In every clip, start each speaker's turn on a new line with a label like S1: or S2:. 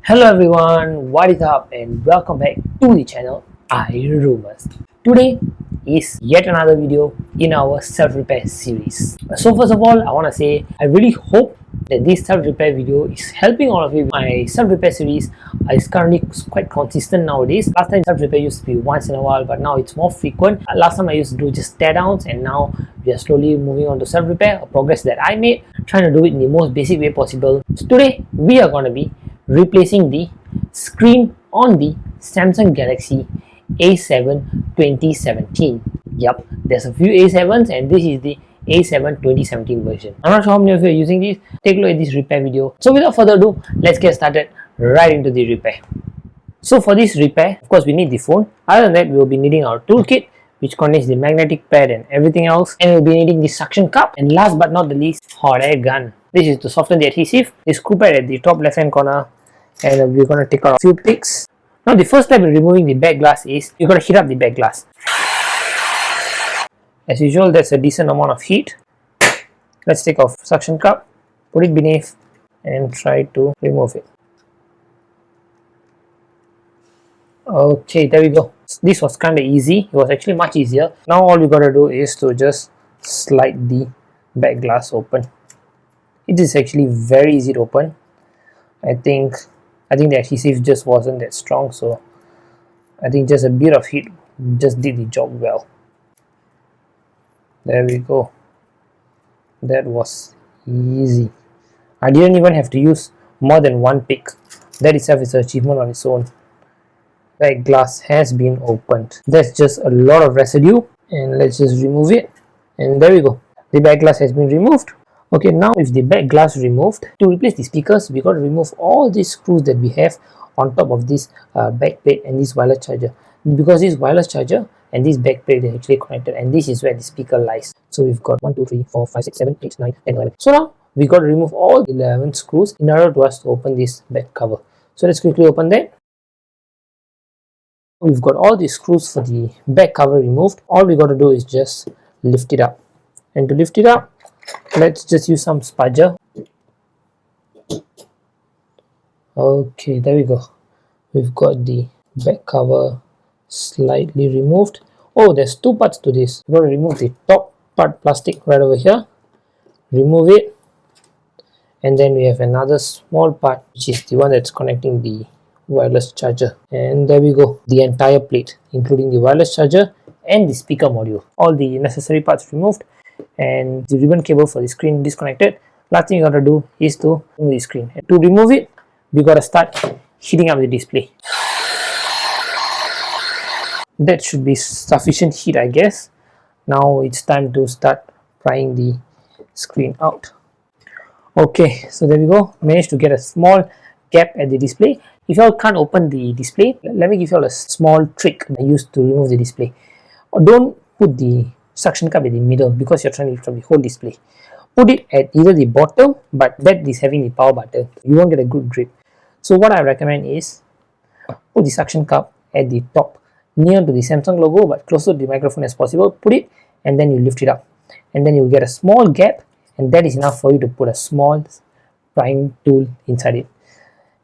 S1: Hello everyone, what is up and welcome back to the channel iRumors. Today is yet another video in our self-repair series. So first of all, I want to say I really hope that this self-repair video is helping all of you. My self-repair series is currently quite consistent nowadays. Last time self-repair used to be once in a while, but now it's more frequent. Last time I used to do just tear downs, and now we are slowly moving on to self-repair, a progress that I made, trying to do it in the most basic way possible. So today we are going to be replacing the screen on the Samsung Galaxy A7 2017. Yep, there's a few A7s and this is the A7 2017 version. I'm not sure how many of you are using this. Take a look at this repair video. So without further ado, let's get started right into the repair. So for this repair, of course we need the phone. Other than that, we will be needing our toolkit, which contains the magnetic pad and everything else, and we'll be needing the suction cup, and last but not the least, hot air gun. This is to soften the adhesive. The screw pad at the top left hand corner, and we're going to take out a few picks. Now the first step in removing the back glass is you're going to heat up the back glass. As usual, that's a decent amount of heat. Let's take off suction cup, put it beneath, and try to remove it. Okay, there we go. This was kind of easy. It was actually much easier. Now all we got to do is to just slide the back glass open. It is actually very easy to open. I think the adhesive just wasn't that strong, so I think just a bit of heat just did the job well. There we go. That was easy. I didn't even have to use more than one pick. That itself is an achievement on its own. Back glass has been opened. That's just a lot of residue, and let's just remove it, and there we go. The back glass has been removed. Okay, now with the back glass removed, to replace the speakers, we got to remove all these screws that we have on top of this back plate and this wireless charger. Because this wireless charger and this back plate is actually connected, and this is where the speaker lies. So we've got 1, 2, 3, 4, 5, 6, 7, 8, 9, 10, 11. So now we got to remove all 11 screws in order for us to open this back cover. So let's quickly open that. We've got all the screws for the back cover removed. All we got to do is just lift it up, and to lift it up, let's just use some spudger. Okay, there we go. We've got the back cover slightly removed. Oh, there's two parts to this. We're going to remove the top part plastic right over here. Remove it, and then we have another small part, which is the one that's connecting the wireless charger, and there we go. The entire plate, including the wireless charger and the speaker module, all the necessary parts removed, and the ribbon cable for the screen disconnected. Last thing you gotta do is to remove the screen. And to remove it, we gotta start heating up the display. That should be sufficient heat, I guess. Now it's time to start prying the screen out. Okay, so there we go. Managed to get a small gap at the display. If you all can't open the display, let me give you all a small trick I used to remove the display. Don't put the suction cup in the middle because you're trying to lift up the whole display. Put it at either the bottom, but that is having the power button. You won't get a good grip. So what I recommend is put the suction cup at the top, near to the Samsung logo but closer to the microphone as possible. Put it, and then you lift it up, and then you'll get a small gap, and that is enough for you to put a small prying tool inside it.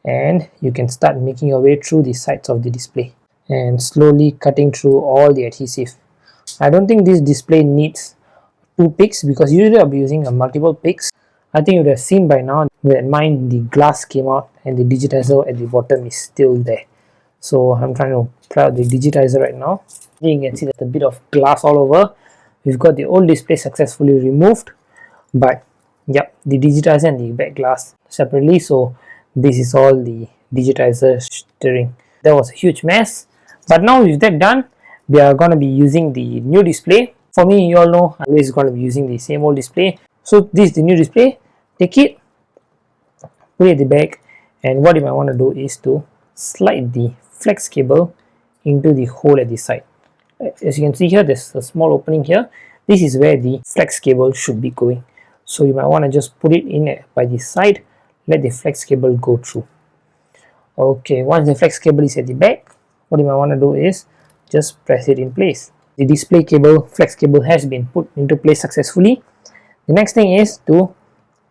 S1: And you can start making your way through the sides of the display and slowly cutting through all the adhesive. I don't think this display needs two picks because usually I'll be using a multiple picks. I think you would have seen by now that mine, the glass came out and the digitizer at the bottom is still there. So I'm trying to pry out the digitizer right now. You can see there's a bit of glass all over. We've got the old display successfully removed, but yep, the digitizer and the back glass separately. So this is all the digitizer steering. That was a huge mess, but now with that done, we are going to be using the new display. For me, you all know I'm always going to be using the same old display. So this is the new display. Take it, put it at the back, and what you might want to do is to slide the flex cable into the hole at the side. As you can see here, there's a small opening here. This is where the flex cable should be going. So you might want to just put it in by the side. Let the flex cable go through. Okay, once the flex cable is at the back, what you might want to do is just press it in place. The display cable, flex cable, has been put into place successfully. The next thing is to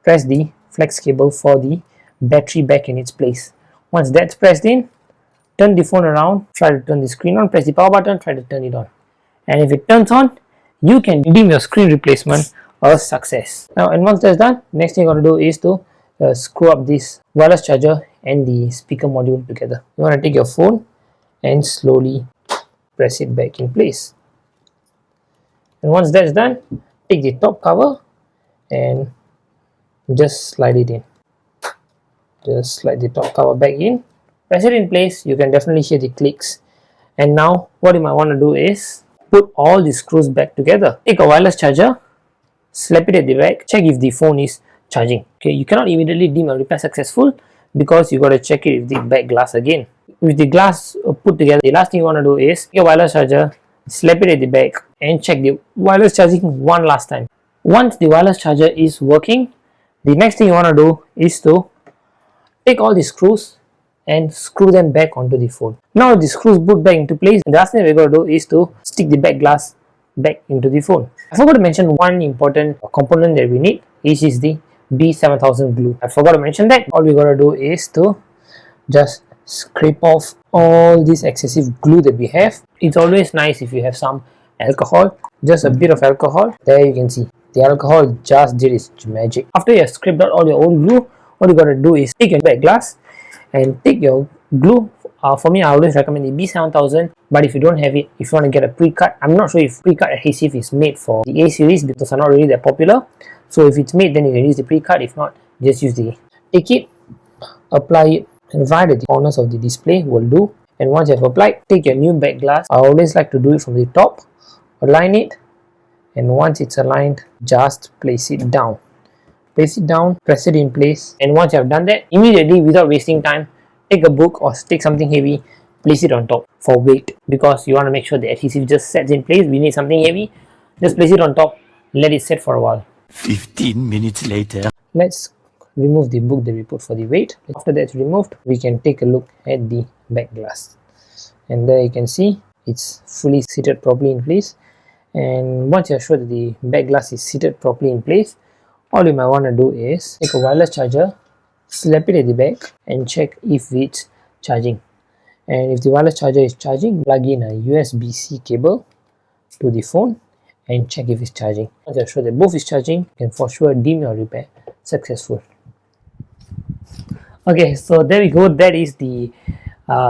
S1: press the flex cable for the battery back in its place. Once that's pressed in, turn the phone around, try to turn the screen on, press the power button, try to turn it on. And if it turns on, you can deem your screen replacement a success. Now, and once that's done, next thing you're going to do is to screw up this wireless charger and the speaker module together. You want to take your phone and slowly press it back in place. And once that's done, take the top cover and just slide it in. Just slide the top cover back in, press it in place. You can definitely hear the clicks. And now what you might want to do is put all the screws back together. Take a wireless charger, slap it at the back, check if the phone is charging. Okay, you cannot immediately deem a repair successful because you got to check it with the back glass again. With the glass put together, the last thing you want to do is take your wireless charger, slap it at the back and check the wireless charging one last time. Once the wireless charger is working, the next thing you want to do is to take all the screws and screw them back onto the phone. Now the screws boot back into place. The last thing we're going to do is to stick the back glass back into the phone. I forgot to mention one important component that we need, which is the B7000 glue. I forgot to mention that. All we got to do is to just scrape off all this excessive glue that we have. It's always nice if you have some alcohol, just a bit of alcohol. There you can see the alcohol just did its magic. After you have scraped out all your old glue, what you got to do is take your back glass and take your glue. For me, I always recommend the B7000, but if you don't have it, if you want to get a pre-cut, I'm not sure if pre-cut adhesive is made for the A series because they're not really that popular. So if it's made, then you can use the pre-cut. If not, just use the, take it, apply it right at the corners of the display will do. And once you have applied, take your new back glass. I always like to do it from the top, align it, and once it's aligned, just place it down. Place it down, press it in place, and once you have done that, immediately without wasting time, take a book or take something heavy, place it on top for weight, because you want to make sure the adhesive just sets in place. We need something heavy, just place it on top, let it set for a while.
S2: 15 minutes later.
S1: Let's remove the book that we put for the weight. After that's removed, we can take a look at the back glass, and there you can see it's fully seated properly in place. And once you're sure that the back glass is seated properly in place, all you might want to do is take a wireless charger, slap it at the back and check if it's charging. And if the wireless charger is charging, plug in a USB-C cable to the phone and check if it's charging. Once you're sure that both is charging, you can for sure deem your repair successful. Okay, so there we go. That is the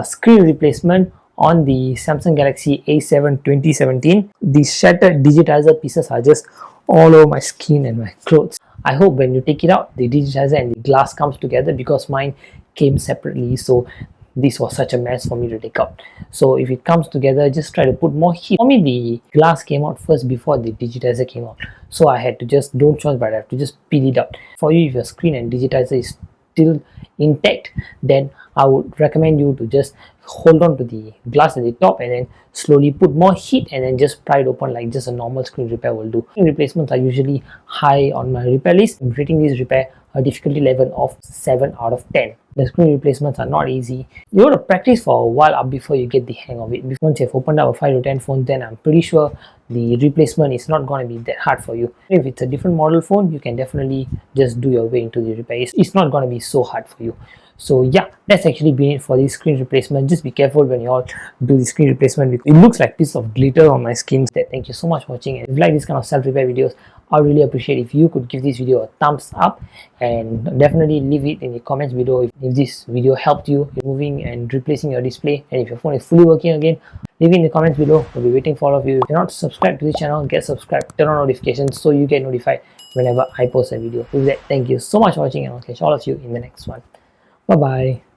S1: screen replacement on the Samsung Galaxy A7 2017. The shattered digitizer pieces are just all over my skin and my clothes. I hope when you take it out, the digitizer and the glass comes together, because mine came separately, so this was such a mess for me to take out. So if it comes together, just try to put more heat. For me, the glass came out first before the digitizer came out, so I had to just, don't choose, but I have to just peel it out. For you, if your screen and digitizer is still intact, then I would recommend you to just hold on to the glass at the top and then slowly put more heat and then just pry it open like just a normal screen repair will do. Screen replacements are usually high on my repair list. I'm rating this repair a difficulty level of 7 out of 10. The screen replacements are not easy. You want to practice for a while up before you get the hang of it. Once you've opened up a 5 to 10 phone, then I'm pretty sure the replacement is not going to be that hard for you. If it's a different model phone, you can definitely just do your way into the repair. It's not going to be so hard for you. So yeah, that's actually been it for the screen replacement. Just be careful when you all do the screen replacement because it looks like piece of glitter on my skin. Thank you so much for watching, and if you like this kind of self-repair videos, I really appreciate if you could give this video a thumbs up, and definitely leave it in the comments below if this video helped you removing and replacing your display, and if your phone is fully working again, leave it in the comments below. We'll be waiting for all of you. If you're not subscribed to this channel, get subscribed, turn on notifications so you get notified whenever I post a video. With that, thank you so much for watching, and I'll catch all of you in the next one. Bye bye.